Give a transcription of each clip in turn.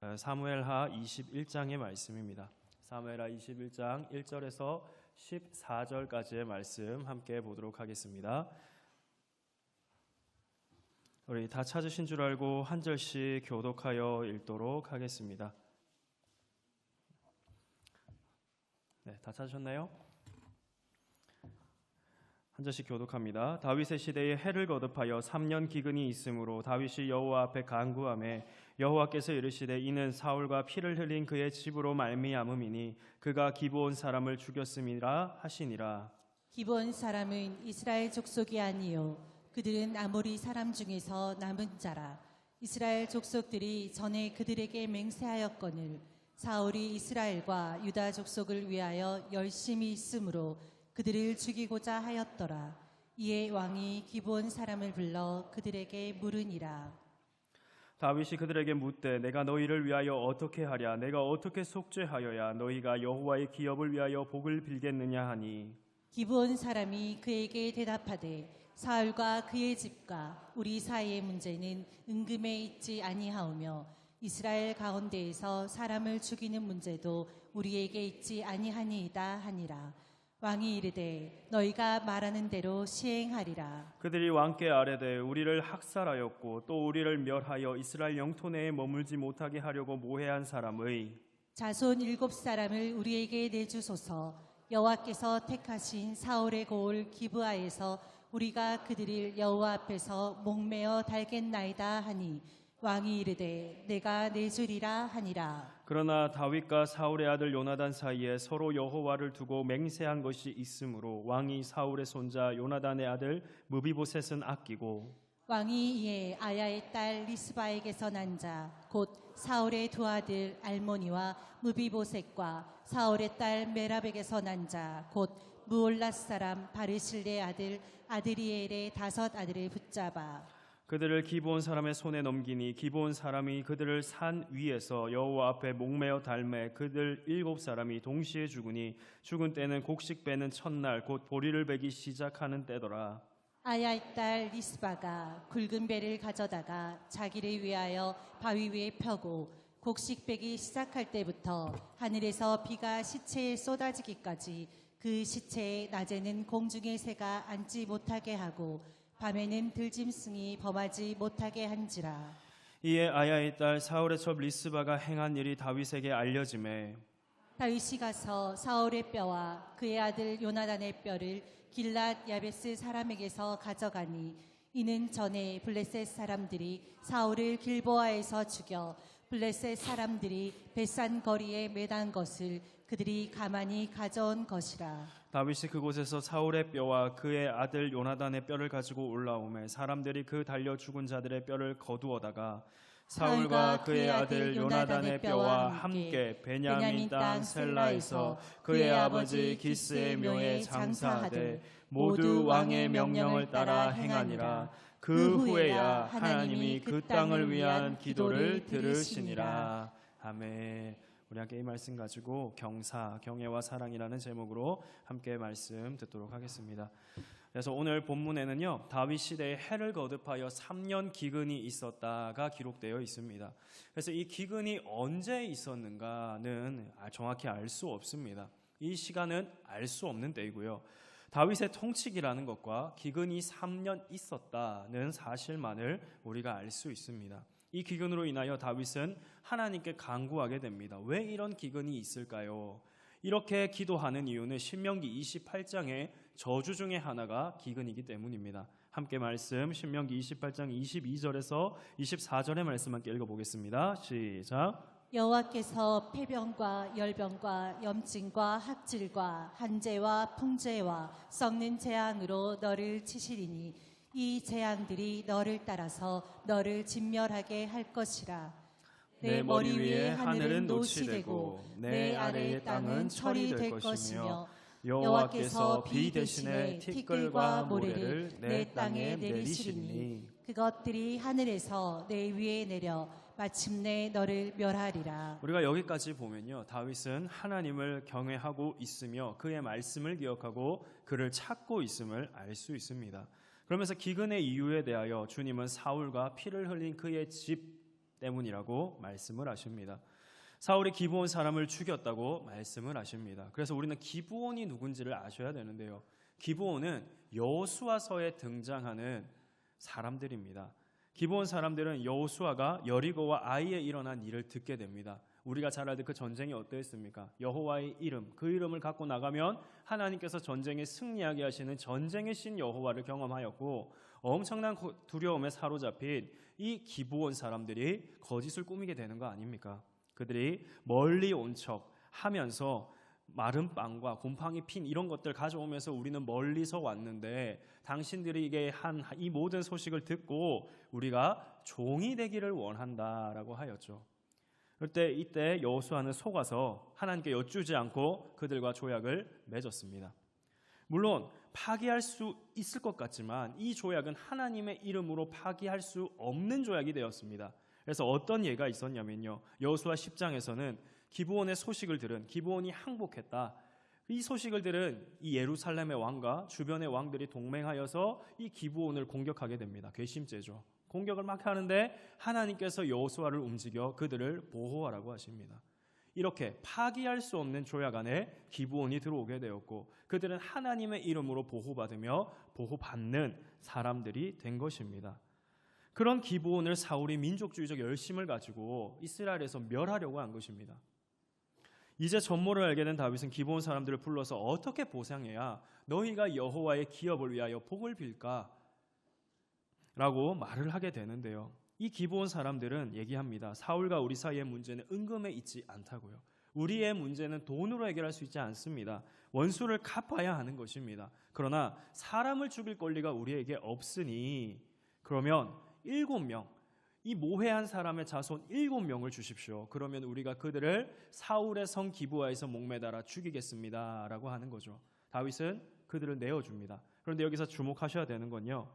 사무엘하 21장의 말씀입니다. 사무엘하 21장 1절에서 14절까지의 말씀 함께 보도록 하겠습니다. 우리 다 찾으신 줄 알고 한 절씩 교독하여 읽도록 하겠습니다. 네, 다 찾으셨나요? 한 절씩 교독합니다. 다윗의 시대에 해를 거듭하여 3년 기근이 있으므로 다윗이 여호와 앞에 간구하매 여호와께서 이르시되 이는 사울과 피를 흘린 그의 집으로 말미암음이니 그가 기브온 사람을 죽였음이라 하시니라. 기브온 사람은 이스라엘 족속이 아니요 그들은 아모리 사람 중에서 남은 자라. 이스라엘 족속들이 전에 그들에게 맹세하였거늘 사울이 이스라엘과 유다 족속을 위하여 열심히 있으므로 그들을 죽이고자 하였더라. 이에 왕이 기브온 사람을 불러 그들에게 물으니라. 다윗이 그들에게 묻되 내가 너희를 위하여 어떻게 하랴? 내가 어떻게 속죄하여야 너희가 여호와의 기업을 위하여 복을 빌겠느냐 하니. 기브온 사람이 그에게 대답하되 사울과 그의 집과 우리 사이의 문제는 은금에 있지 아니하오며 이스라엘 가운데에서 사람을 죽이는 문제도 우리에게 있지 아니하니이다 하니라. 왕이 이르되 너희가 말하는 대로 시행하리라. 그들이 왕께 아뢰되 우리를 학살하였고 또 우리를 멸하여 이스라엘 영토 내에 머물지 못하게 하려고 모해한 사람의 자손 7사람을 우리에게 내주소서. 여호와께서 택하신 사울의 고을 기브아에서 우리가 그들을 여호와 앞에서 목매어 달겠나이다 하니 왕이 이르되 내가 내주리라 하니라. 그러나 다윗과 사울의 아들 요나단 사이에 서로 여호와를 두고 맹세한 것이 있으므로 왕이 사울의 손자 요나단의 아들 무비보셋은 아끼고 왕이 이에 아야의 딸 리스바에게서 난 자 곧 사울의 두 아들 알모니와 무비보셋과 사울의 딸 메랍에게서 난 자 곧 무올랏 사람 바르실레의 아들 아드리엘의 5 아들을 붙잡아 그들을 기브온 사람의 손에 넘기니 기브온 사람이 그들을 산 위에서 여호와 앞에 목매어 달매 그들 7사람이 동시에 죽으니 죽은 때는 곡식 베는 첫날 곧 보리를 베기 시작하는 때더라. 아야의 딸 리스바가 굵은 배를 가져다가 자기를 위하여 바위 위에 펴고 곡식 베기 시작할 때부터 하늘에서 비가 시체에 쏟아지기까지 그 시체에 낮에는 공중의 새가 앉지 못하게 하고 밤에는 들짐승이 범하지 못하게 한지라. 이에 아야의 딸 사울의 첩 리스바가 행한 일이 다윗에게 알려지매 다윗이 가서 사울의 뼈와 그의 아들 요나단의 뼈를 길랏 야베스 사람에게서 가져가니 이는 전에 블레셋 사람들이 사울을 길보아에서 죽여 블레셋 사람들이 벳산 거리에 매단 것을 그들이 가만히 가져온 것이라. 다윗이 그곳에서 사울의 뼈와 그의 아들 요나단의 뼈를 가지고 올라오매 사람들이 그 달려 죽은 자들의 뼈를 거두어다가 사울과 그의 아들 요나단의 뼈와 함께 베냐민 땅 셀라에서 그의 아버지 기스의 묘에 장사하되 모두 왕의 명령을 따라 행하니라. 그 후에야 하나님이 그 땅을 위한 기도를 들으시니라. 아멘. 우리 함께 이 말씀 가지고 경사, 경애와 사랑이라는 제목으로 함께 말씀 듣도록 하겠습니다. 그래서 오늘 본문에는요, 다윗 시대에 해를 거듭하여 3년 기근이 있었다가 기록되어 있습니다. 그래서 이 기근이 언제 있었는가는 정확히 알 수 없습니다. 이 시간은 알 수 없는 때이고요. 다윗의 통치기라는 것과 기근이 3년 있었다는 사실만을 우리가 알 수 있습니다. 이 기근으로 인하여 다윗은 하나님께 간구하게 됩니다. 왜 이런 기근이 있을까요? 이렇게 기도하는 이유는 신명기 28장의 저주 중에 하나가 기근이기 때문입니다. 함께 말씀 신명기 28장 22절에서 24절의 말씀 함께 읽어보겠습니다. 시작. 여호와께서 폐병과 열병과 염증과 학질과 한재와 풍재와 썩는 재앙으로 너를 치시리니 이 재앙들이 너를 따라서 너를 진멸하게 할 것이라. 내 머리 위에 하늘은 노치 되고 내 아래의 땅은 철이 될 것이며 여호와께서 비 대신에 티끌과 모래를 내 땅에 내리시리니 그것들이 하늘에서 내 위에 내려 마침내 너를 멸하리라. 우리가 여기까지 보면요, 다윗은 하나님을 경외하고 있으며 그의 말씀을 기억하고 그를 찾고 있음을 알 수 있습니다. 그러면서 기근의 이유에 대하여 주님은 사울과 피를 흘린 그의 집 때문이라고 말씀을 하십니다. 사울이 기브온 사람을 죽였다고 말씀을 하십니다. 그래서 우리는 기브온이 누군지를 아셔야 되는데요. 기브온은 여호수아서에 등장하는 사람들입니다. 기브온 사람들은 여호수아가 여리고와 아이에 일어난 일을 듣게 됩니다. 우리가 잘 알듯 그 전쟁이 어떠했습니까? 여호와의 이름, 그 이름을 갖고 나가면 하나님께서 전쟁에 승리하게 하시는 전쟁의 신 여호와를 경험하였고, 엄청난 두려움에 사로잡힌 이 기브온 사람들이 거짓을 꾸미게 되는 거 아닙니까? 그들이 멀리 온 척 하면서 마른 빵과 곰팡이 핀 이런 것들 가져오면서 우리는 멀리서 왔는데 당신들이 이게 한 이 모든 소식을 듣고 우리가 종이 되기를 원한다라고 하였죠. 그때 이때 여호수아는 속아서 하나님께 여쭈지 않고 그들과 조약을 맺었습니다. 물론 파기할 수 있을 것 같지만 이 조약은 하나님의 이름으로 파기할 수 없는 조약이 되었습니다. 그래서 어떤 예가 있었냐면요. 여호수아 10장에서는 기브온의 소식을 들은, 기브온이 항복했다. 이 소식을 들은 이 예루살렘의 왕과 주변의 왕들이 동맹하여서 이 기브온을 공격하게 됩니다. 괘씸죄죠. 공격을 막 하는데 하나님께서 여호수아를 움직여 그들을 보호하라고 하십니다. 이렇게 파기할 수 없는 조약 안에 기브온이 들어오게 되었고 그들은 하나님의 이름으로 보호받으며 보호받는 사람들이 된 것입니다. 그런 기브온을 사울이 민족주의적 열심을 가지고 이스라엘에서 멸하려고 한 것입니다. 이제 전모를 알게 된 다윗은 기브온 사람들을 불러서 어떻게 보상해야 너희가 여호와의 기업을 위하여 복을 빌까? 라고 말을 하게 되는데요. 이 기브온 사람들은 얘기합니다. 사울과 우리 사이의 문제는 은금에 있지 않다고요. 우리의 문제는 돈으로 해결할 수 있지 않습니다. 원수를 갚아야 하는 것입니다. 그러나 사람을 죽일 권리가 우리에게 없으니 그러면 7명, 이 모해한 사람의 자손 7명을 주십시오. 그러면 우리가 그들을 사울의 성 기브아에서 목매달아 죽이겠습니다 라고 하는 거죠. 다윗은 그들을 내어줍니다. 그런데 여기서 주목하셔야 되는 건요,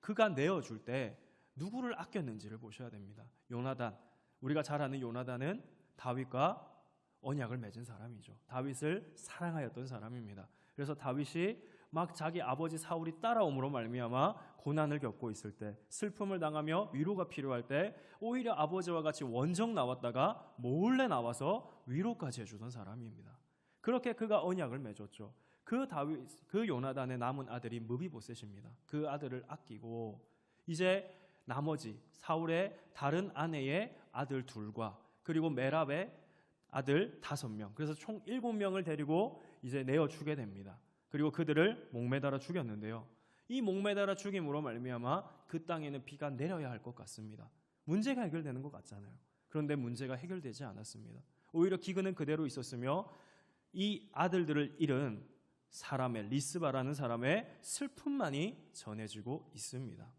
그가 내어줄 때 누구를 아꼈는지를 보셔야 됩니다. 요나단, 우리가 잘 아는 요나단은 다윗과 언약을 맺은 사람이죠. 다윗을 사랑하였던 사람입니다. 그래서 다윗이 막 자기 아버지 사울이 따라옴으로 말미암아 고난을 겪고 있을 때, 슬픔을 당하며 위로가 필요할 때 오히려 아버지와 같이 원정 나왔다가 몰래 나와서 위로까지 해주던 사람입니다. 그렇게 그가 언약을 맺었죠. 그 요나단의 남은 아들이 무비보셋입니다. 그 아들을 아끼고 이제 나머지 사울의 다른 아내의 아들 둘과 그리고 메랍의 아들 5명, 그래서 총 7명을 데리고 이제 내어주게 됩니다. 그리고 그들을 목매달아 죽였는데요. 이 목매달아 죽임으로 말미암아 그 땅에는 비가 내려야 할 것 같습니다. 문제가 해결되는 것 같잖아요. 그런데 문제가 해결되지 않았습니다. 오히려 기근은 그대로 있었으며 이 아들들을 잃은 사람의, 리스바라는 사람의 슬픔만이 전해지고 있습니다.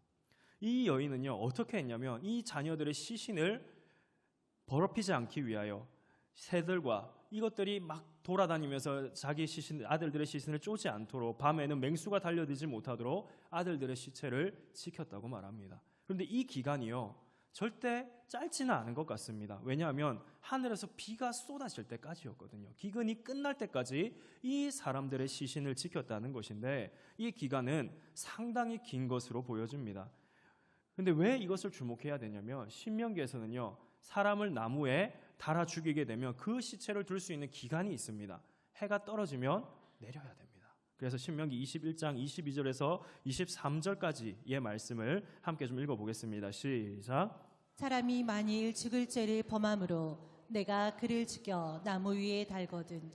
이 여인은요, 어떻게 했냐면 이 자녀들의 시신을 더럽히지 않기 위하여 새들과 이것들이 막 돌아다니면서 자기 시신, 아들들의 시신을 쫓지 않도록, 밤에는 맹수가 달려들지 못하도록 아들들의 시체를 지켰다고 말합니다. 그런데 이 기간이요, 절대 짧지는 않은 것 같습니다. 왜냐하면 하늘에서 비가 쏟아질 때까지였거든요. 기근이 끝날 때까지 이 사람들의 시신을 지켰다는 것인데 이 기간은 상당히 긴 것으로 보여집니다. 그런데 왜 이것을 주목해야 되냐면 신명기에서는요, 사람을 나무에 달아 죽이게 되면 그 시체를 둘 수 있는 기간이 있습니다. 해가 떨어지면 내려야 됩니다. 그래서 신명기 21장 22절에서 23절까지의 말씀을 함께 좀 읽어보겠습니다. 시작. 사람이 만일 죽을 죄를 범함으로 내가 그를 죽여 나무 위에 달거든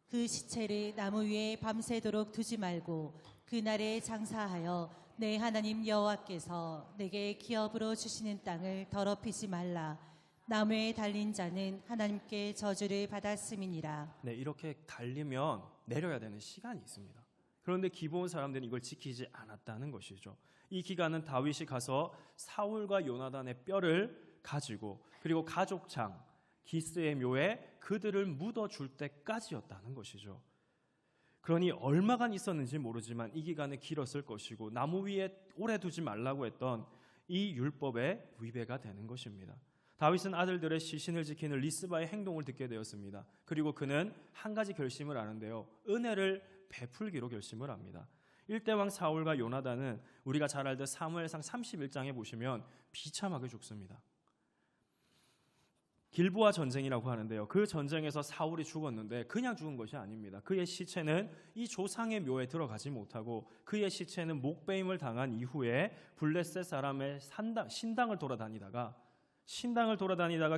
그 시체를 나무 위에 밤새도록 두지 말고 그날에 장사하여 내 하나님 여호와께서 내게 기업으로 주시는 땅을 더럽히지 말라. 나무에 달린 자는 하나님께 저주를 받았음이니라. 네, 이렇게 달리면 내려야 되는 시간이 있습니다. 그런데 기브온 사람들은 이걸 지키지 않았다는 것이죠. 이 기간은 다윗이 가서 사울과 요나단의 뼈를 가지고 그리고 가족장 기스의 묘에 그들을 묻어줄 때까지였다는 것이죠. 그러니 얼마간 있었는지 모르지만 이 기간은 길었을 것이고 나무 위에 오래 두지 말라고 했던 이 율법의 위배가 되는 것입니다. 다윗은 아들들의 시신을 지키는 리스바의 행동을 듣게 되었습니다. 그리고 그는 한 가지 결심을 하는데요, 은혜를 베풀기로 결심을 합니다. 1대 왕 사울과 요나단은 우리가 잘 알듯 사무엘상 31장에 보시면 비참하게 죽습니다. 길보아 전쟁이라고 하는데요. 그 전쟁에서 사울이 죽었는데 그냥 죽은 것이 아닙니다. 그의 시체는 이 조상의 묘에 들어가지 못하고 그의 시체는 목베임을 당한 이후에 블레셋 사람의 신당을 돌아다니다가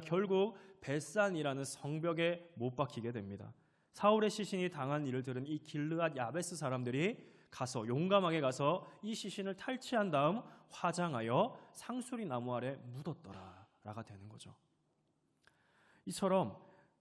결국 벳산이라는 성벽에 못 박히게 됩니다. 사울의 시신이 당한 일을 들은 이 길르앗 야베스 사람들이 용감하게 가서 이 시신을 탈취한 다음 화장하여 상수리 나무 아래 묻었더라라가 되는 거죠. 이처럼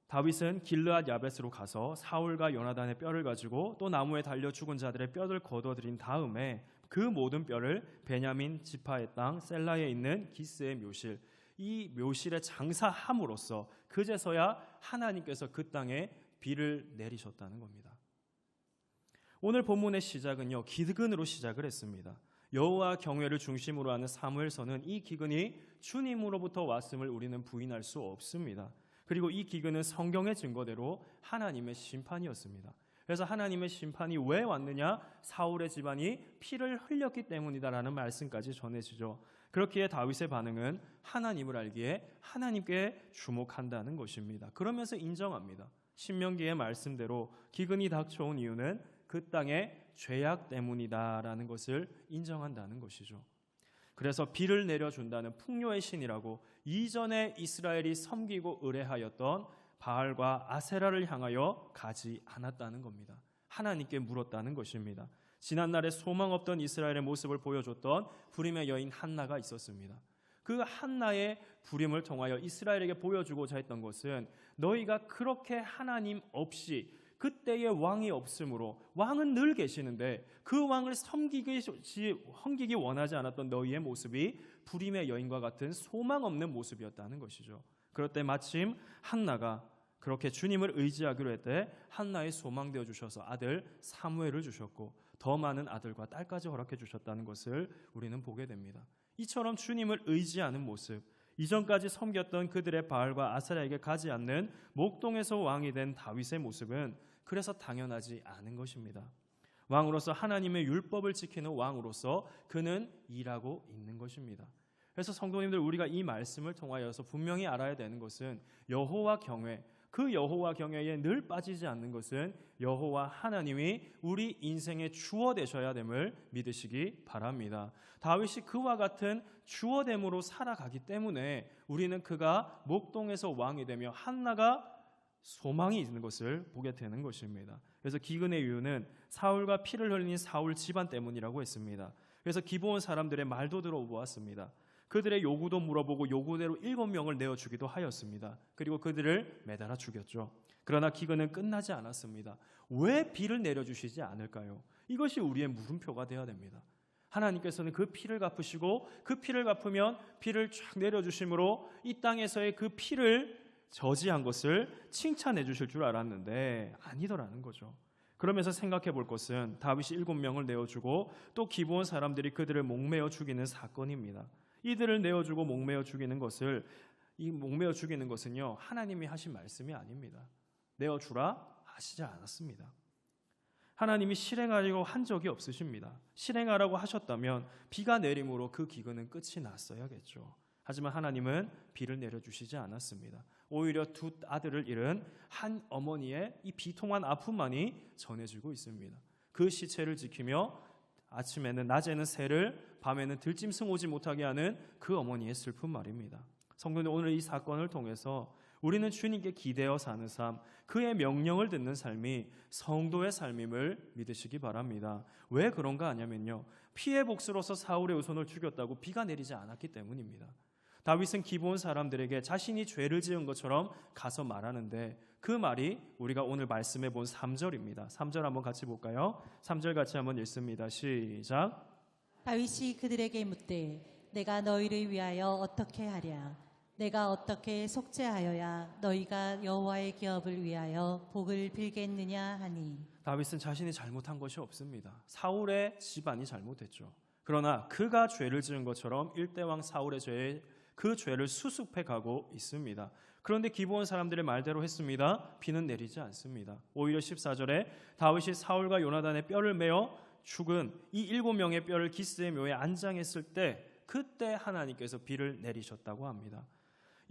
다윗은 길르앗 야벳으로 가서 사울과 요나단의 뼈를 가지고 또 나무에 달려 죽은 자들의 뼈를 거둬들인 다음에 그 모든 뼈를 베냐민 지파의 땅 셀라에 있는 기스의 묘실, 이 묘실에 장사함으로써 그제서야 하나님께서 그 땅에 비를 내리셨다는 겁니다. 오늘 본문의 시작은요, 기근으로 시작을 했습니다. 여호와 경외를 중심으로 하는 사무엘서는 이 기근이 주님으로부터 왔음을 우리는 부인할 수 없습니다. 그리고 이 기근은 성경의 증거대로 하나님의 심판이었습니다. 그래서 하나님의 심판이 왜 왔느냐? 사울의 집안이 피를 흘렸기 때문이다라는 말씀까지 전해지죠. 그렇기에 다윗의 반응은 하나님을 알기에 하나님께 주목한다는 것입니다. 그러면서 인정합니다. 신명기의 말씀대로 기근이 닥쳐온 이유는 그 땅의 죄악 때문이다라는 것을 인정한다는 것이죠. 그래서 비를 내려준다는 풍요의 신이라고 이전에 이스라엘이 섬기고 의뢰하였던 바알과 아세라를 향하여 가지 않았다는 겁니다. 하나님께 물었다는 것입니다. 지난날에 소망 없던 이스라엘의 모습을 보여줬던 부림의 여인 한나가 있었습니다. 그 한나의 부림을 통하여 이스라엘에게 보여주고자 했던 것은 너희가 그렇게 하나님 없이 그때의 왕이 없으므로 왕은 늘 계시는데 그 왕을 섬기기 원하지 않았던 너희의 모습이 부림의 여인과 같은 소망 없는 모습이었다는 것이죠. 그럴 때 마침 한나가 그렇게 주님을 의지하기로 했대 한나의 소망되어 주셔서 아들 사무엘을 주셨고 더 많은 아들과 딸까지 허락해 주셨다는 것을 우리는 보게 됩니다. 이처럼 주님을 의지하는 모습, 이전까지 섬겼던 그들의 바알과 아세라에게 가지 않는 목동에서 왕이 된 다윗의 모습은 그래서 당연하지 않은 것입니다. 왕으로서 하나님의 율법을 지키는 왕으로서 그는 일하고 있는 것입니다. 그래서 성도님들, 우리가 이 말씀을 통하여서 분명히 알아야 되는 것은 여호와 경외, 그 여호와 경외에 늘 빠지지 않는 것은 여호와 하나님이 우리 인생의 주어 되셔야 됨을 믿으시기 바랍니다. 다윗이 그와 같은 주어됨으로 살아가기 때문에 우리는 그가 목동에서 왕이 되며 한나가 소망이 있는 것을 보게 되는 것입니다. 그래서 기근의 이유는 사울과 피를 흘린 사울 집안 때문이라고 했습니다. 그래서 기브온 사람들의 말도 들어보았습니다. 그들의 요구도 물어보고 요구대로 7명을 내어주기도 하였습니다. 그리고 그들을 매달아 죽였죠. 그러나 기근은 끝나지 않았습니다. 왜 비를 내려주시지 않을까요? 이것이 우리의 물음표가 되어야 됩니다. 하나님께서는 그 피를 갚으시고 그 피를 갚으면 피를 쫙 내려주심으로 이 땅에서의 그 피를 저지한 것을 칭찬해 주실 줄 알았는데 아니더라는 거죠. 그러면서 생각해 볼 것은 다윗이 7명을 내어주고 또 기브온 사람들이 그들을 목매어 죽이는 사건입니다. 이들을 내어주고 목매어 죽이는 것은요, 하나님이 하신 말씀이 아닙니다. 내어주라 하시지 않았습니다. 하나님이 실행하려고 한 적이 없으십니다. 실행하라고 하셨다면 비가 내림으로 그 기근은 끝이 났어야겠죠. 하지만 하나님은 비를 내려주시지 않았습니다. 오히려 두 아들을 잃은 한 어머니의 이 비통한 아픔만이 전해지고 있습니다. 그 시체를 지키며 낮에는 새를, 밤에는 들짐승 오지 못하게 하는 그 어머니의 슬픈 말입니다. 성도님, 오늘 이 사건을 통해서 우리는 주님께 기대어 사는 삶, 그의 명령을 듣는 삶이 성도의 삶임을 믿으시기 바랍니다. 왜 그런가 하냐면요, 피의 복수로서 사울의 후손을 죽였다고 비가 내리지 않았기 때문입니다. 다윗은 기브온 사람들에게 자신이 죄를 지은 것처럼 가서 말하는데 그 말이 우리가 오늘 말씀해 본 3절입니다. 3절 한번 같이 볼까요? 3절 같이 한번 읽습니다. 시작. 다윗이 그들에게 묻되 내가 너희를 위하여 어떻게 하랴? 내가 어떻게 속죄하여야 너희가 여호와의 기업을 위하여 복을 빌겠느냐 하니. 다윗은 자신이 잘못한 것이 없습니다. 사울의 집안이 잘못했죠. 그러나 그가 죄를 지은 것처럼 일대왕 사울의 그 죄를 수습해 가고 있습니다. 그런데 기브온 사람들의 말대로 했습니다. 비는 내리지 않습니다. 오히려 14절에 다윗이 사울과 요나단의 뼈를 메어 죽은 이 7명의 뼈를 기스의 묘에 안장했을 때 그때 하나님께서 비를 내리셨다고 합니다.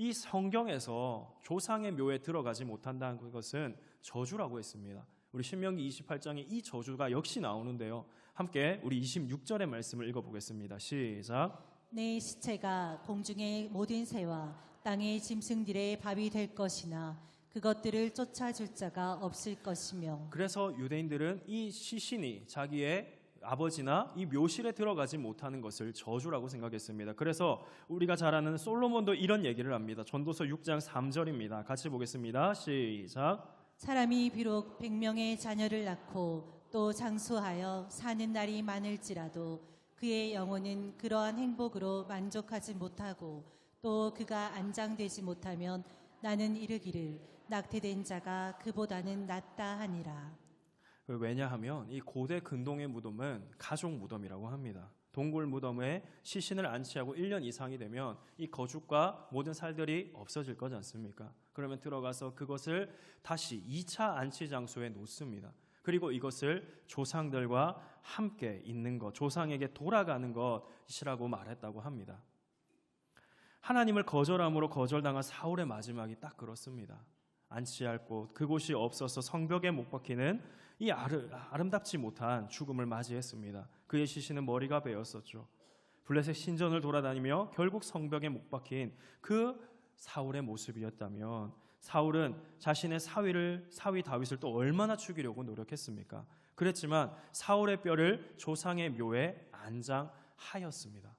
이 성경에서 조상의 묘에 들어가지 못한다는 것은 저주라고 했습니다. 우리 신명기 28장에 이 저주가 역시 나오는데요. 함께 우리 26절의 말씀을 읽어보겠습니다. 시작. 내 시체가 공중의 모든 새와 땅의 짐승들의 밥이 될 것이나 그것들을 쫓아줄 자가 없을 것이며. 그래서 유대인들은 이 시신이 자기의 아버지나 이 묘실에 들어가지 못하는 것을 저주라고 생각했습니다. 그래서 우리가 잘 아는 솔로몬도 이런 얘기를 합니다. 전도서 6장 3절입니다. 같이 보겠습니다. 시작. 사람이 비록 100명의 자녀를 낳고 또 장수하여 사는 날이 많을지라도 그의 영혼은 그러한 행복으로 만족하지 못하고 또 그가 안장되지 못하면 나는 이르기를 낙태된 자가 그보다는 낫다 하니라. 왜냐하면 이 고대 근동의 무덤은 가족 무덤이라고 합니다. 동굴 무덤에 시신을 안치하고 1년 이상이 되면 이 거죽과 모든 살들이 없어질 거지 않습니까? 그러면 들어가서 그것을 다시 2차 안치 장소에 놓습니다. 그리고 이것을 조상들과 함께 있는 것, 조상에게 돌아가는 것이라고 말했다고 합니다. 하나님을 거절함으로 거절당한 사울의 마지막이 딱 그렇습니다. 안치할 곳, 그곳이 없어서 성벽에 못 박히는 이 아름답지 못한 죽음을 맞이했습니다. 그의 시신은 머리가 베었었죠. 블레셋 신전을 돌아다니며 결국 성벽에 못 박힌 그 사울의 모습이었다면 사울은 자신의 사위 다윗을 또 얼마나 죽이려고 노력했습니까? 그랬지만 사울의 뼈를 조상의 묘에 안장하였습니다.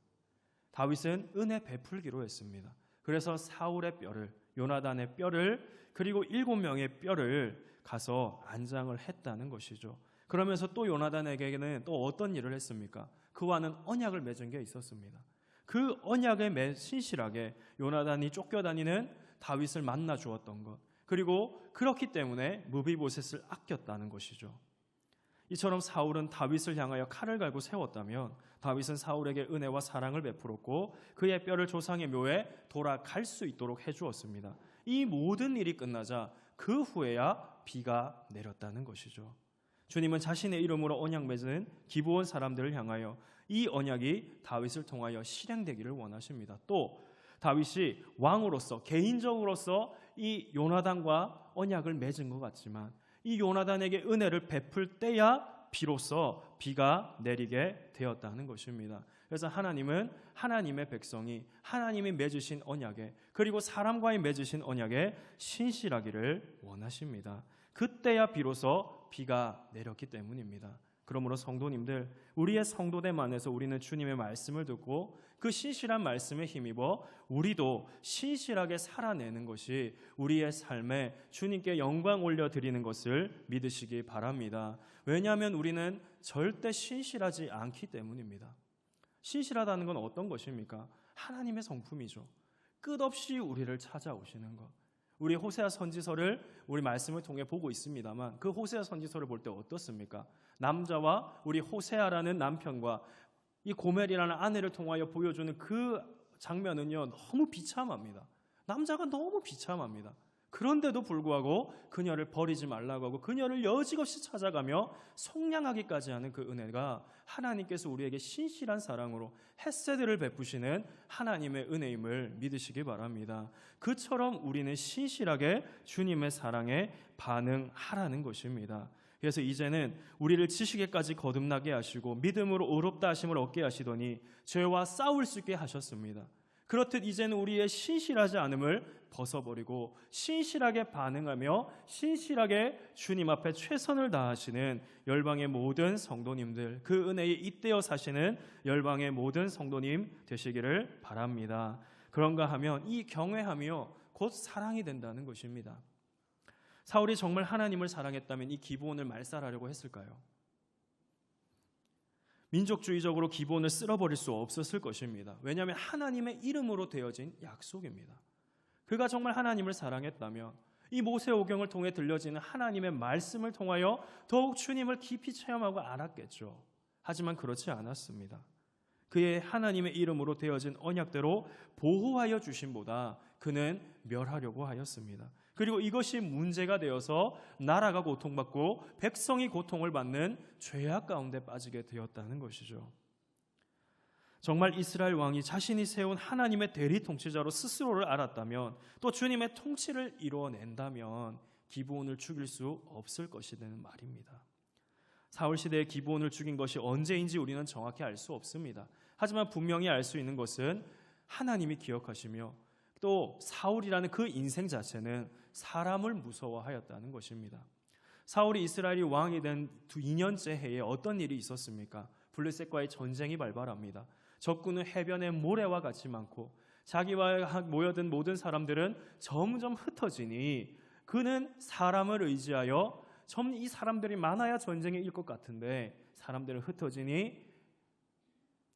다윗은 은혜 베풀기로 했습니다. 그래서 사울의 뼈를, 요나단의 뼈를, 그리고 7명의 뼈를 가서 안장을 했다는 것이죠. 그러면서 또 요나단에게는 또 어떤 일을 했습니까? 그와는 언약을 맺은 게 있었습니다. 그 언약에 신실하게 요나단이 쫓겨다니는 다윗을 만나 주었던 것, 그리고 그렇기 때문에 무비보셋을 아꼈다는 것이죠. 이처럼 사울은 다윗을 향하여 칼을 갈고 세웠다면 다윗은 사울에게 은혜와 사랑을 베풀었고 그의 뼈를 조상의 묘에 돌아갈 수 있도록 해주었습니다. 이 모든 일이 끝나자 그 후에야 비가 내렸다는 것이죠. 주님은 자신의 이름으로 언약 맺은 기브온 사람들을 향하여 이 언약이 다윗을 통하여 실행되기를 원하십니다. 또 다윗이 왕으로서 개인적으로서 이 요나단과 언약을 맺은 것 같지만 이 요나단에게 은혜를 베풀 때야 비로소 비가 내리게 되었다는 것입니다. 그래서 하나님은 하나님의 백성이 하나님이 맺으신 언약에, 그리고 사람과의 맺으신 언약에 신실하기를 원하십니다. 그때야 비로소 비가 내렸기 때문입니다. 그러므로 성도님들, 우리의 성도됨 안에서 우리는 주님의 말씀을 듣고 그 신실한 말씀에 힘입어 우리도 신실하게 살아내는 것이 우리의 삶에 주님께 영광 올려드리는 것을 믿으시기 바랍니다. 왜냐하면 우리는 절대 신실하지 않기 때문입니다. 신실하다는 건 어떤 것입니까? 하나님의 성품이죠. 끝없이 우리를 찾아오시는 것. 우리 호세아 선지서를 우리 말씀을 통해 보고 있습니다만 그 호세아 선지서를 볼 때 어떻습니까? 남자와 우리 호세아라는 남편과 이 고멜이라는 아내를 통하여 보여주는 그 장면은요 너무 비참합니다. 남자가 너무 비참합니다. 그런데도 불구하고 그녀를 버리지 말라고 하고 그녀를 여지없이 찾아가며 속량하기까지 하는 그 은혜가 하나님께서 우리에게 신실한 사랑으로 헤세드를 베푸시는 하나님의 은혜임을 믿으시기 바랍니다. 그처럼 우리는 신실하게 주님의 사랑에 반응하라는 것입니다. 그래서 이제는 우리를 지식에까지 거듭나게 하시고 믿음으로 의롭다 하심을 얻게 하시더니 죄와 싸울 수 있게 하셨습니다. 그렇듯 이제는 우리의 신실하지 않음을 벗어버리고 신실하게 반응하며 신실하게 주님 앞에 최선을 다하시는 열방의 모든 성도님들, 그 은혜에 잇대어 사시는 열방의 모든 성도님 되시기를 바랍니다. 그런가 하면 이 경외하며 곧 사랑이 된다는 것입니다. 사울이 정말 하나님을 사랑했다면 이 기브온을 말살하려고 했을까요? 민족주의적으로 기브온을 쓸어버릴 수 없었을 것입니다. 왜냐하면 하나님의 이름으로 되어진 약속입니다. 그가 정말 하나님을 사랑했다면 이 모세오경을 통해 들려지는 하나님의 말씀을 통하여 더욱 주님을 깊이 체험하고 알았겠죠. 하지만 그렇지 않았습니다. 그의 하나님의 이름으로 되어진 언약대로 보호하여 주심보다 그는 멸하려고 하였습니다. 그리고 이것이 문제가 되어서 나라가 고통받고 백성이 고통을 받는 죄악 가운데 빠지게 되었다는 것이죠. 정말 이스라엘 왕이 자신이 세운 하나님의 대리 통치자로 스스로를 알았다면, 또 주님의 통치를 이루어낸다면 기브온을 죽일 수 없을 것이라는 말입니다. 사울 시대에 기브온을 죽인 것이 언제인지 우리는 정확히 알 수 없습니다. 하지만 분명히 알 수 있는 것은 하나님이 기억하시며, 또 사울이라는 그 인생 자체는 사람을 무서워하였다는 것입니다. 사울이 이스라엘이 왕이 된 2년째 해에 어떤 일이 있었습니까? 블레셋과의 전쟁이 발발합니다. 적군은 해변에 모래와 같이 많고 자기와 모여든 모든 사람들은 점점 흩어지니 그는 사람을 의지하여 이 사람들이 많아야 전쟁에 이길 것 같은데 사람들은 흩어지니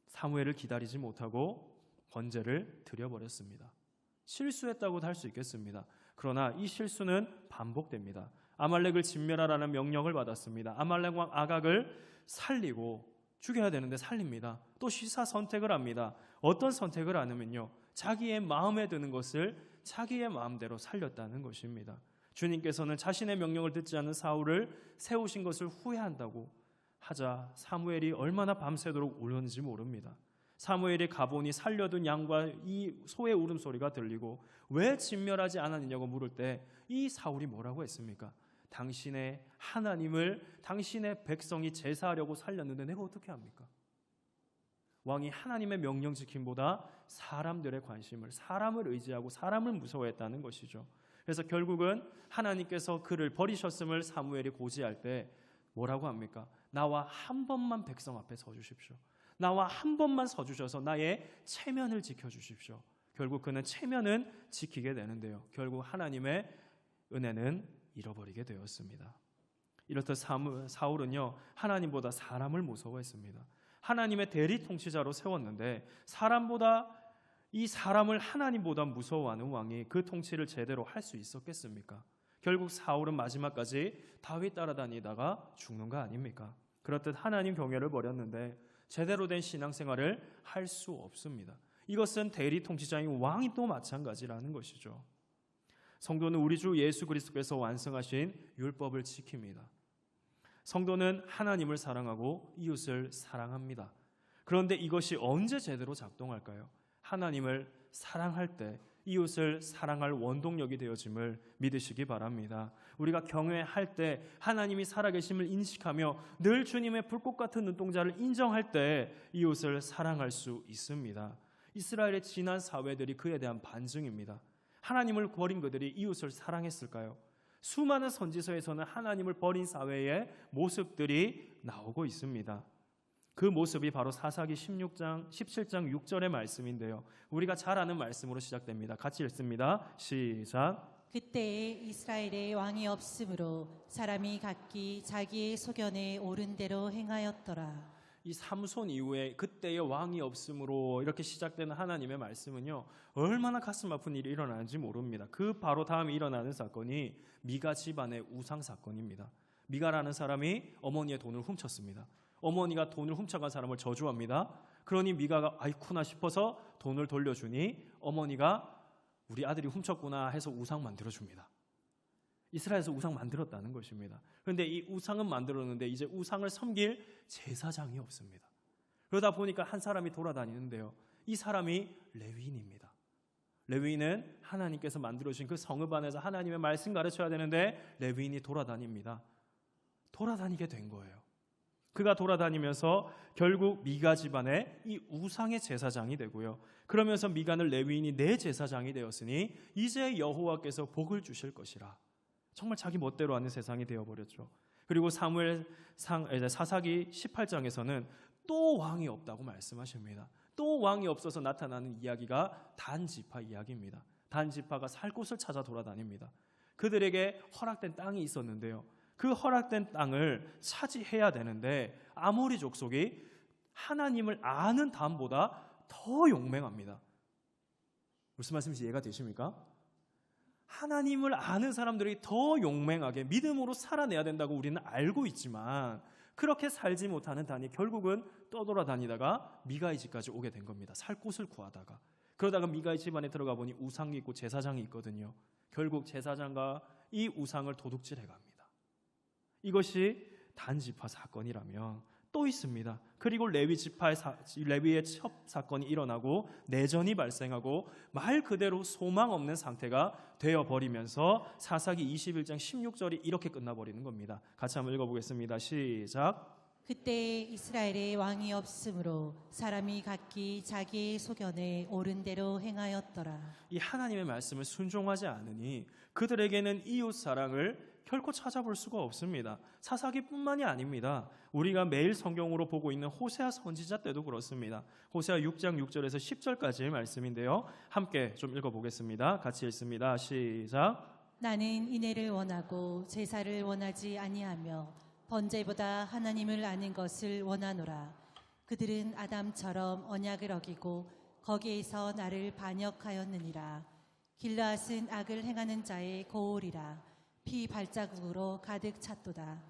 사무엘을 기다리지 못하고 번제를 드려버렸습니다. 실수했다고도 할 수 있겠습니다. 그러나 이 실수는 반복됩니다. 아말렉을 진멸하라는 명령을 받았습니다. 아말렉 왕 아각을 살리고 죽여야 되는데 살립니다. 또 시사 선택을 합니다. 어떤 선택을 하냐면요, 자기의 마음에 드는 것을 자기의 마음대로 살렸다는 것입니다. 주님께서는 자신의 명령을 듣지 않는 사울을 세우신 것을 후회한다고 하자 사무엘이 얼마나 밤새도록 울었는지 모릅니다. 사무엘이 가보니 살려둔 양과 이 소의 울음소리가 들리고 왜 진멸하지 않았느냐고 물을 때 이 사울이 뭐라고 했습니까? 당신의 하나님을 당신의 백성이 제사하려고 살렸는데 내가 어떻게 합니까? 왕이 하나님의 명령 지킴보다 사람들의 관심을, 사람을 의지하고 사람을 무서워했다는 것이죠. 그래서 결국은 하나님께서 그를 버리셨음을 사무엘이 고지할 때 뭐라고 합니까? 나와 한 번만 백성 앞에 서주십시오. 나와 한 번만 서주셔서 나의 체면을 지켜주십시오. 결국 그는 체면은 지키게 되는데요, 결국 하나님의 은혜는 잃어버리게 되었습니다. 이렇듯 사울은요, 하나님보다 사람을 무서워했습니다. 하나님의 대리 통치자로 세웠는데 사람보다 이 사람을 하나님보다 무서워하는 왕이 그 통치를 제대로 할 수 있었겠습니까? 결국 사울은 마지막까지 다윗 따라다니다가 죽는 거 아닙니까? 그렇듯 하나님 경외를 버렸는데 제대로 된 신앙생활을 할 수 없습니다. 이것은 대리 통치자인 왕이 또 마찬가지라는 것이죠. 성도는 우리 주 예수 그리스도께서 완성하신 율법을 지킵니다. 성도는 하나님을 사랑하고 이웃을 사랑합니다. 그런데 이것이 언제 제대로 작동할까요? 하나님을 사랑할 때 이웃을 사랑할 원동력이 되어짐을 믿으시기 바랍니다. 우리가 경외할 때 하나님이 살아계심을 인식하며 늘 주님의 불꽃 같은 눈동자를 인정할 때 이웃을 사랑할 수 있습니다. 이스라엘의 지난 사회들이 그에 대한 반증입니다. 하나님을 버린 그들이 이웃을 사랑했을까요? 수많은 선지서에서는 하나님을 버린 사회의 모습들이 나오고 있습니다. 그 모습이 바로 사사기 17장 6절의 말씀인데요, 우리가 잘 아는 말씀으로 시작됩니다. 같이 읽습니다. 시작. 그때에 이스라엘에 왕이 없으므로 사람이 각기 자기의 소견에 옳은 대로 행하였더라. 이 삼손 이후에 그때의 왕이 없으므로 이렇게 시작되는 하나님의 말씀은요, 얼마나 가슴 아픈 일이 일어나는지 모릅니다. 그 바로 다음에 일어나는 사건이 미가 집안의 우상 사건입니다. 미가라는 사람이 어머니의 돈을 훔쳤습니다. 어머니가 돈을 훔쳐간 사람을 저주합니다. 그러니 미가가 아이쿠나 싶어서 돈을 돌려주니 어머니가 우리 아들이 훔쳤구나 해서 우상 만들어줍니다. 이스라엘에서 우상 만들었다는 것입니다. 그런데 이 우상은 만들었는데 이제 우상을 섬길 제사장이 없습니다. 그러다 보니까 한 사람이 돌아다니는데요, 이 사람이 레위인입니다. 레위인은 하나님께서 만들어주신 그 성읍 안에서 하나님의 말씀 가르쳐야 되는데 레위인이 돌아다닙니다. 돌아다니게 된 거예요. 그가 돌아다니면서 결국 미가 집안의 이 우상의 제사장이 되고요, 그러면서 미가는 레위인이 내 제사장이 되었으니 이제 여호와께서 복을 주실 것이라. 정말 자기 멋대로 하는 세상이 되어버렸죠. 그리고 사사기 18장에서는 또 왕이 없다고 말씀하십니다. 또 왕이 없어서 나타나는 이야기가 단 지파 이야기입니다. 단 지파가 살 곳을 찾아 돌아다닙니다. 그들에게 허락된 땅이 있었는데요, 그 허락된 땅을 차지해야 되는데 아모리 족속이 하나님을 아는 다음보다 더 용맹합니다. 무슨 말씀인지 이해가 되십니까? 하나님을 아는 사람들이 더 용맹하게 믿음으로 살아내야 된다고 우리는 알고 있지만 그렇게 살지 못하는 단이 결국은 떠돌아다니다가 미가의 집까지 오게 된 겁니다. 살 곳을 구하다가. 그러다가 미가의 집안에 들어가 보니 우상이 있고 제사장이 있거든요. 결국 제사장과 이 우상을 도둑질해 갑니다. 이것이 단지파 사건이라면 또 있습니다. 그리고 레위의 첩 사건이 일어나고 내전이 발생하고 말 그대로 소망 없는 상태가 되어버리면서 사사기 21장 16절이 이렇게 끝나버리는 겁니다. 같이 한번 읽어보겠습니다. 시작. 그때 이스라엘에 왕이 없으므로 사람이 각기 자기의 소견에 옳은 대로 행하였더라. 이 하나님의 말씀을 순종하지 않으니 그들에게는 이웃 사랑을 결코 찾아볼 수가 없습니다. 사사기뿐만이 아닙니다. 우리가 매일 성경으로 보고 있는 호세아 선지자 때도 그렇습니다. 호세아 6장 6절에서 10절까지의 말씀인데요. 함께 좀 읽어보겠습니다. 같이 읽습니다. 시작. 나는 인애를 원하고 제사를 원하지 아니하며 번제보다 하나님을 아는 것을 원하노라. 그들은 아담처럼 언약을 어기고 거기에서 나를 반역하였느니라. 길르앗은 악을 행하는 자의 고울이라. 피 발자국으로 가득 찼도다.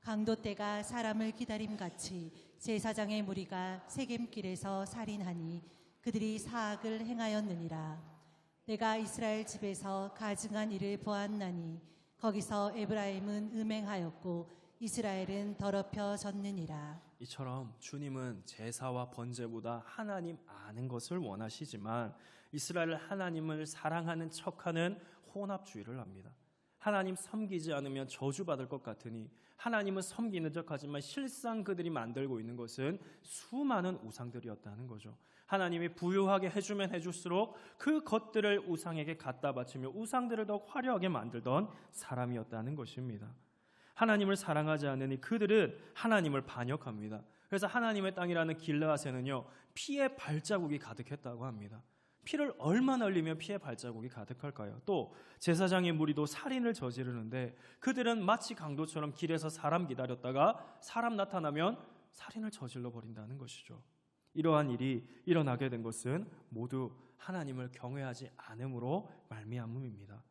강도 때가 사람을 기다림같이 제사장의 무리가 세겜길에서 살인하니 그들이 사악을 행하였느니라. 내가 이스라엘 집에서 가증한 일을 보았나니 거기서 에브라임은 음행하였고 이스라엘은 더럽혀졌느니라. 이처럼 주님은 제사와 번제보다 하나님 아는 것을 원하시지만 이스라엘 하나님을 사랑하는 척하는 혼합주의를 합니다. 하나님 섬기지 않으면 저주받을 것 같으니 하나님은 섬기는 척하지만 실상 그들이 만들고 있는 것은 수많은 우상들이었다는 거죠. 하나님이 부유하게 해주면 해줄수록 그 것들을 우상에게 갖다 바치며 우상들을 더욱 화려하게 만들던 사람이었다는 것입니다. 하나님을 사랑하지 않으니 그들은 하나님을 반역합니다. 그래서 하나님의 땅이라는 길르앗에는요 피의 발자국이 가득했다고 합니다. 피를 얼마나 흘리면 피의 발자국이 가득할까요? 또 제사장의 무리도 살인을 저지르는데 그들은 마치 강도처럼 길에서 사람 기다렸다가 사람 나타나면 살인을 저질러 버린다는 것이죠. 이러한 일이 일어나게 된 것은 모두 하나님을 경외하지 않음으로 말미암음입니다.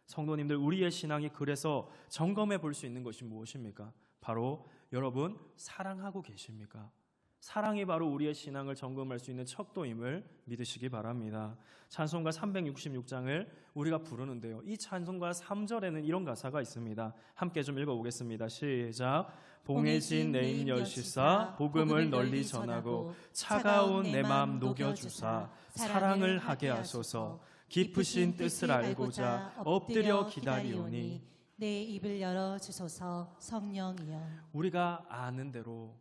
성도님들, 우리의 신앙이 그래서 점검해 볼 수 있는 것이 무엇입니까? 바로 여러분 사랑하고 계십니까? 사랑이 바로 우리의 신앙을 점검할 수 있는 척도임을 믿으시기 바랍니다. 찬송가 366장을 우리가 부르는데요. 이 찬송가 3절에는 이런 가사가 있습니다. 함께 좀 읽어보겠습니다. 시작. 봉해진 내 입 열시사 복음을 널리 전하고 차가운 내 맘 녹여주사 사랑을 하게 하소서. 깊으신 뜻을 알고자 엎드려 기다리오니 내 입을 열어주소서. 성령이여. 우리가 아는 대로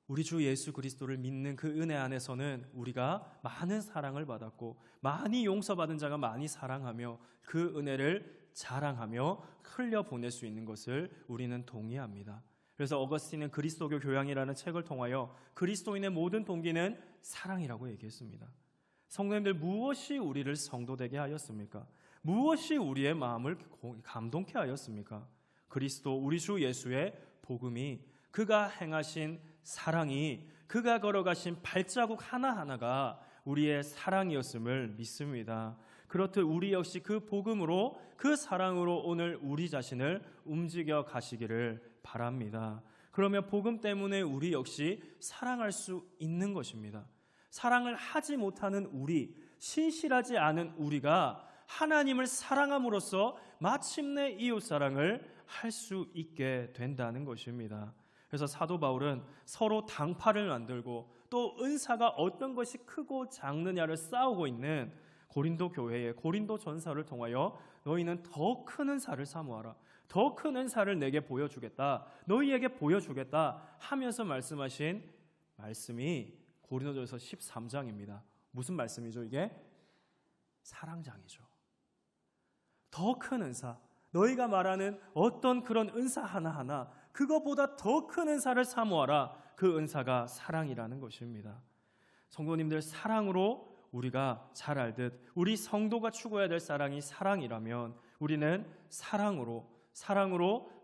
우리 주 예수 그리스도를 믿는 그 은혜 안에서는 우리가 많은 사랑을 받았고 많이 용서받은 자가 많이 사랑하며 그 은혜를 자랑하며 흘려보낼 수 있는 것을 우리는 동의합니다. 그래서 어거스틴은 그리스도교 교양이라는 책을 통하여 그리스도인의 모든 동기는 사랑이라고 얘기했습니다. 성도님들, 무엇이 우리를 성도되게 하였습니까? 무엇이 우리의 마음을 감동케 하였습니까? 그리스도 우리 주 예수의 복음이, 그가 행하신 사랑이, 그가 걸어가신 발자국 하나하나가 우리의 사랑이었음을 믿습니다. 그렇듯 우리 역시 그 복음으로, 그 사랑으로 오늘 우리 자신을 움직여 가시기를 바랍니다. 그러면 복음 때문에 우리 역시 사랑할 수 있는 것입니다. 사랑을 하지 못하는 우리, 신실하지 않은 우리가 하나님을 사랑함으로써 마침내 이웃사랑을 할 수 있게 된다는 것입니다. 그래서 사도 바울은 서로 당파를 만들고 또 은사가 어떤 것이 크고 작느냐를 싸우고 있는 고린도 교회의 고린도 전서를 통하여 너희는 더 큰 은사를 사모하라, 더 큰 은사를 내게 보여주겠다, 너희에게 보여주겠다 하면서 말씀하신 말씀이 고린도전서 13장입니다. 무슨 말씀이죠 이게? 사랑장이죠. 더 큰 은사, 너희가 말하는 어떤 그런 은사 하나하나 그것보다 더 큰 은사를 사모하라. 그 은사가 사랑이라는 것입니다. 성도님들, 사랑으로 우리가 잘 알듯 우리 성도가 추구해야 될 사랑이 사랑이라면 우리는 사랑으로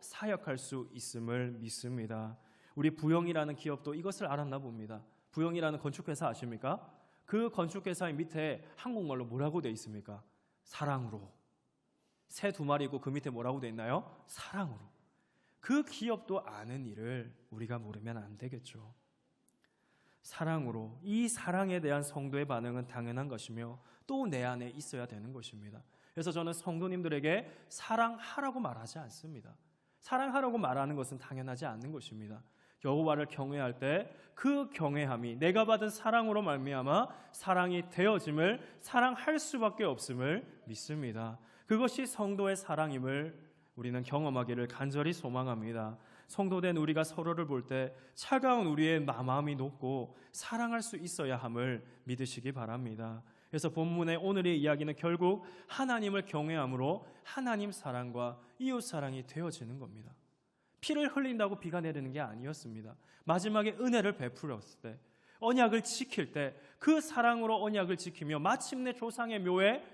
사역할 수 있음을 믿습니다. 우리 부영이라는 기업도 이것을 알았나 봅니다. 부영이라는 건축회사 아십니까? 그 건축회사의 밑에 한국말로 뭐라고 돼 있습니까? 사랑으로. 새 2마리고 그 밑에 뭐라고 돼 있나요? 사랑으로. 그 기업도 아는 일을 우리가 모르면 안 되겠죠. 사랑으로. 이 사랑에 대한 성도의 반응은 당연한 것이며 또 내 안에 있어야 되는 것입니다. 그래서 저는 성도님들에게 사랑하라고 말하지 않습니다. 사랑하라고 말하는 것은 당연하지 않는 것입니다. 여호와를 경외할 때 그 경외함이 내가 받은 사랑으로 말미암아 사랑이 되어짐을, 사랑할 수밖에 없음을 믿습니다. 그것이 성도의 사랑임을 우리는 경험하기를 간절히 소망합니다. 성도된 우리가 서로를 볼 때 차가운 우리의 마음이 높고 사랑할 수 있어야 함을 믿으시기 바랍니다. 그래서 본문의 오늘의 이야기는 결국 하나님을 경외함으로 하나님 사랑과 이웃 사랑이 되어지는 겁니다. 피를 흘린다고 비가 내리는 게 아니었습니다. 마지막에 은혜를 베풀었을 때, 언약을 지킬 때 그 사랑으로 언약을 지키며 마침내 조상의 묘에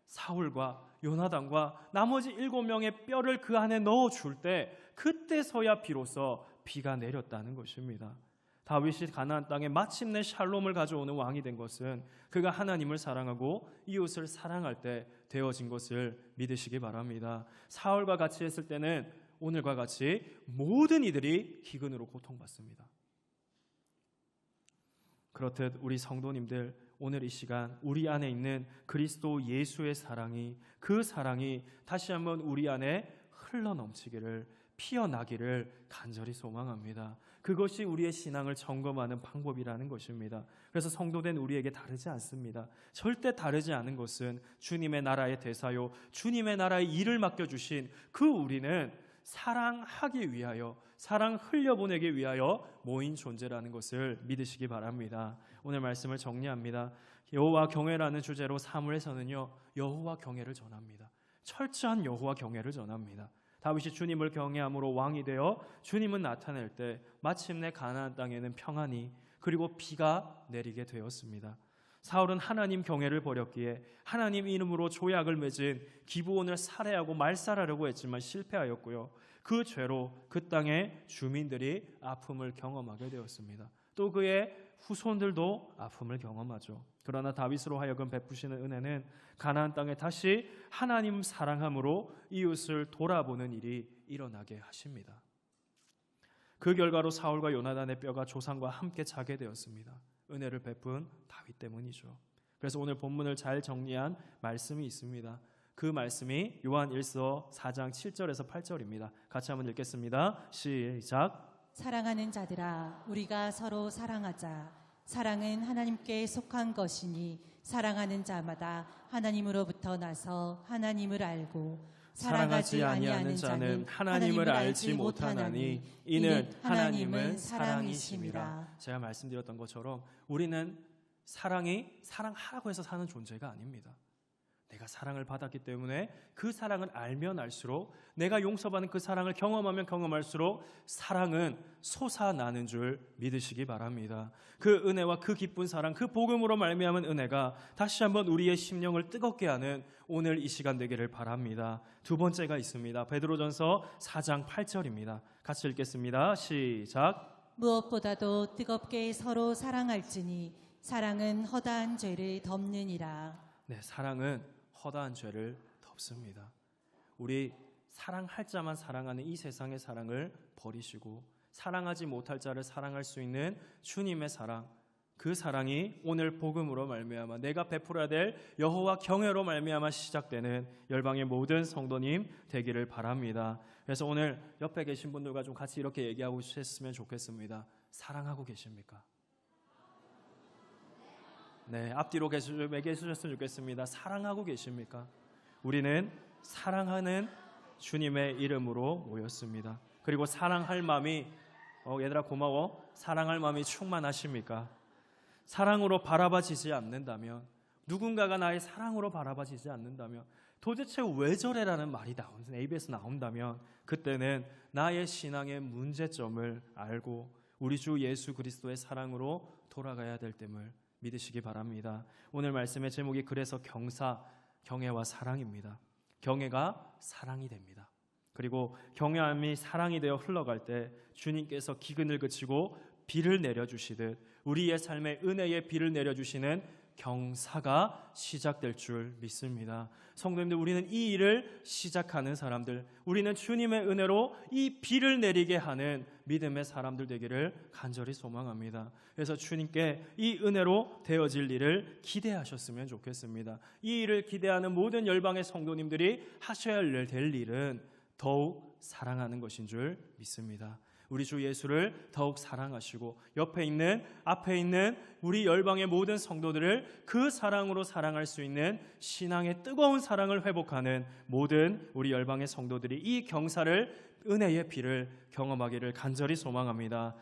사울과 요나단과 나머지 7명의 뼈를 그 안에 넣어줄 때 그때서야 비로소 비가 내렸다는 것입니다. 다윗이 가나안 땅에 마침내 샬롬을 가져오는 왕이 된 것은 그가 하나님을 사랑하고 이웃을 사랑할 때 되어진 것을 믿으시기 바랍니다. 사울과 같이 했을 때는 오늘과 같이 모든 이들이 기근으로 고통받습니다. 그렇듯 우리 성도님들, 오늘 이 시간 우리 안에 있는 그리스도 예수의 사랑이, 그 사랑이 다시 한번 우리 안에 흘러넘치기를, 피어나기를 간절히 소망합니다. 그것이 우리의 신앙을 점검하는 방법이라는 것입니다. 그래서 성도된 우리에게 다르지 않습니다. 절대 다르지 않은 것은 주님의 나라의 대사요, 주님의 나라의 일을 맡겨주신 그 우리는 사랑하기 위하여, 사랑 흘려보내기 위하여 모인 존재라는 것을 믿으시기 바랍니다. 오늘 말씀을 정리합니다. 여호와 경외라는 주제로 사무엘서는요, 여호와 경외를 전합니다. 철저한 여호와 경외를 전합니다. 다윗이 주님을 경외함으로 왕이 되어 주님은 나타낼 때 마침내 가나안 땅에는 평안이, 그리고 비가 내리게 되었습니다. 사울은 하나님 경외를 버렸기에 하나님 이름으로 조약을 맺은 기브온을 살해하고 말살하려고 했지만 실패하였고요. 그 죄로 그 땅의 주민들이 아픔을 경험하게 되었습니다. 또 그의 후손들도 아픔을 경험하죠. 그러나 다윗으로 하여금 베푸시는 은혜는 가나안 땅에 다시 하나님 사랑함으로 이웃을 돌아보는 일이 일어나게 하십니다. 그 결과로 사울과 요나단의 뼈가 조상과 함께 자게 되었습니다. 은혜를 베푼 다윗 때문이죠. 그래서 오늘 본문을 잘 정리한 말씀이 있습니다. 그 말씀이 요한 1서 4장 7절에서 8절입니다. 같이 한번 읽겠습니다. 시작. 사랑하는 자들아, 우리가 서로 사랑하자. 사랑은 하나님께 속한 것이니 사랑하는 자마다 하나님으로부터 나서 하나님을 알고, 사랑하지 아니하는 자는 하나님을 알지 못하나니 이는 하나님은 사랑이심이라. 제가 말씀드렸던 것처럼 우리는 사랑하라고 해서 사는 존재가 아닙니다. 내가 사랑을 받았기 때문에 그 사랑을 알면 알수록, 내가 용서받는 그 사랑을 경험하면 경험할수록 사랑은 솟아나는 줄 믿으시기 바랍니다. 그 은혜와 그 기쁜 사랑, 그 복음으로 말미암은 은혜가 다시 한번 우리의 심령을 뜨겁게 하는 오늘 이 시간 되기를 바랍니다. 두 번째가 있습니다. 베드로전서 4장 8절입니다. 같이 읽겠습니다. 시작. 무엇보다도 뜨겁게 서로 사랑할지니 사랑은 허다한 죄를 덮느니라. 네, 사랑은 허다한 죄를 덮습니다. 우리 사랑할 자만 사랑하는 이 세상의 사랑을 버리시고 사랑하지 못할 자를 사랑할 수 있는 주님의 사랑, 그 사랑이 오늘 복음으로 말미암아 내가 베풀어야 될 여호와 경외로 말미암아 시작되는 열방의 모든 성도님 되기를 바랍니다. 그래서 오늘 옆에 계신 분들과 좀 같이 이렇게 얘기하고 했으면 좋겠습니다. 사랑하고 계십니까? 네, 앞뒤로 계셨으면 좋겠습니다. 사랑하고 계십니까? 우리는 사랑하는 주님의 이름으로 모였습니다. 그리고 사랑할 마음이, 얘들아 고마워, 사랑할 마음이 충만하십니까? 사랑으로 바라봐지지 않는다면, 누군가가 나의 사랑으로 바라봐지지 않는다면, 도대체 왜 저래라는 말이 ABS 나온다면 그때는 나의 신앙의 문제점을 알고 우리 주 예수 그리스도의 사랑으로 돌아가야 될 됨을 믿으시기 바랍니다. 오늘 말씀의 제목이 그래서 경외와 사랑입니다. 경외가 사랑이 됩니다. 그리고 경외함이 사랑이 되어 흘러갈 때 주님께서 기근을 그치고 비를 내려주시듯 우리의 삶에 은혜의 비를 내려주시는 경사가 시작될 줄 믿습니다. 성도님들, 우리는 이 일을 시작하는 사람들, 우리는 주님의 은혜로 이 비를 내리게 하는 믿음의 사람들 되기를 간절히 소망합니다. 그래서 주님께 이 은혜로 되어질 일을 기대하셨으면 좋겠습니다. 이 일을 기대하는 모든 열방의 성도님들이 하셔야 될 일은 더욱 사랑하는 것인 줄 믿습니다. 우리 주 예수를 더욱 사랑하시고 앞에 있는 우리 열방의 모든 성도들을 그 사랑으로 사랑할 수 있는 신앙의 뜨거운 사랑을 회복하는 모든 우리 열방의 성도들이 이 경사를 은혜의 비를 경험하기를 간절히 소망합니다.